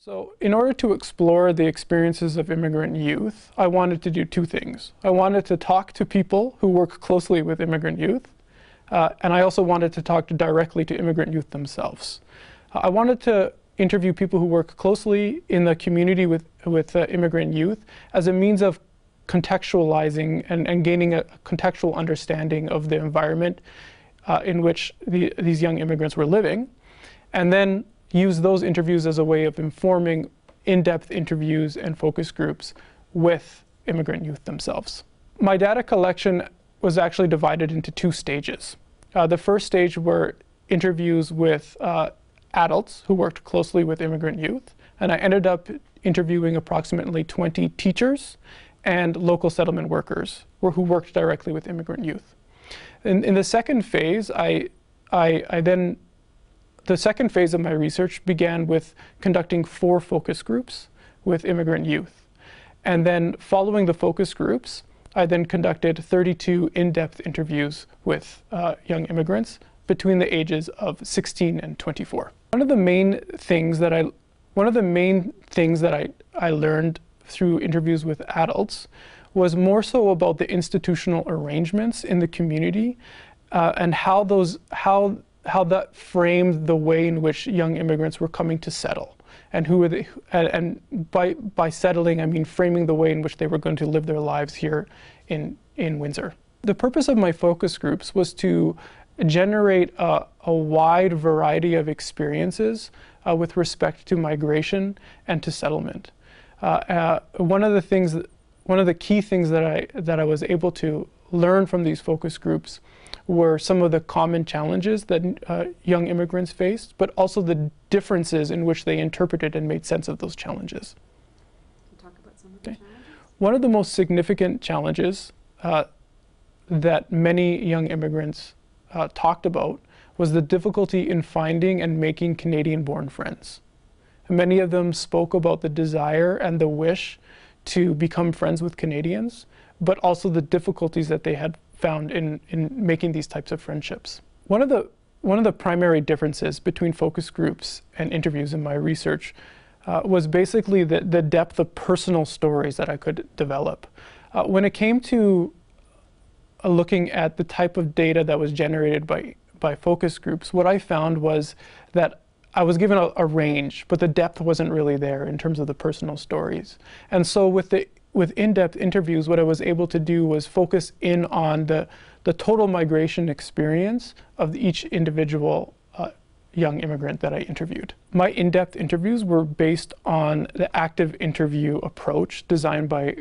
So in order to explore the experiences of immigrant youth, I wanted to do two things. I wanted to talk to people who work closely with immigrant youth, and I also wanted to talk directly to immigrant youth themselves. I wanted to interview people who work closely in the community with immigrant youth as a means of contextualizing and gaining a contextual understanding of the environment in which these young immigrants were living, and then use those interviews as a way of informing in-depth interviews and focus groups with immigrant youth themselves. My data collection was actually divided into two stages. The first stage were interviews with adults who worked closely with immigrant youth, and I ended up interviewing approximately 20 teachers and local settlement workers who worked directly with immigrant youth. In the second phase, the second phase of my research began with conducting 4 focus groups with immigrant youth. And then following the focus groups, I then conducted 32 in-depth interviews with young immigrants between the ages of 16 and 24. One of the main things that I learned through interviews with adults was more so about the institutional arrangements in the community and how that framed the way in which young immigrants were coming to settle, and who were they, and by settling I mean framing the way in which they were going to live their lives here in Windsor. The purpose of my focus groups was to generate a wide variety of experiences with respect to migration and to settlement. One of the key things that I was able to learn from these focus groups were some of the common challenges that young immigrants faced, but also the differences in which they interpreted and made sense of those challenges. Can you talk about some of the challenges? One of the most significant challenges that many young immigrants talked about was the difficulty in finding and making Canadian-born friends. Many of them spoke about the desire and the wish to become friends with Canadians, but also the difficulties that they had found in making these types of friendships. One of the primary differences between focus groups and interviews in my research was basically the depth of personal stories that I could develop. When it came to looking at the type of data that was generated by focus groups, what I found was that I was given a range, but the depth wasn't really there in terms of the personal stories. And so with in-depth interviews, what I was able to do was focus in on the total migration experience of each individual young immigrant that I interviewed. My in-depth interviews were based on the active interview approach designed by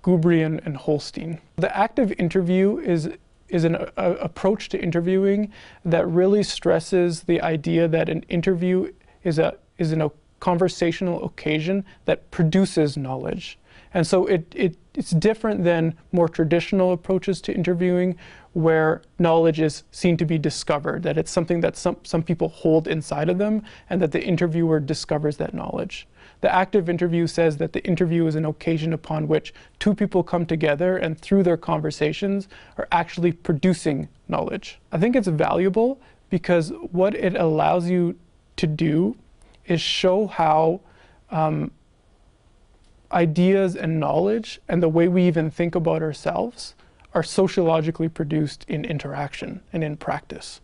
Gubrian and Holstein. The active interview is an approach to interviewing that really stresses the idea that an interview is a conversational occasion that produces knowledge. And so it's different than more traditional approaches to interviewing where knowledge is seen to be discovered, that it's something that some people hold inside of them and that the interviewer discovers that knowledge. The active interview says that the interview is an occasion upon which two people come together and through their conversations are actually producing knowledge. I think it's valuable because what it allows you to do is show how ideas and knowledge and the way we even think about ourselves are sociologically produced in interaction and in practice.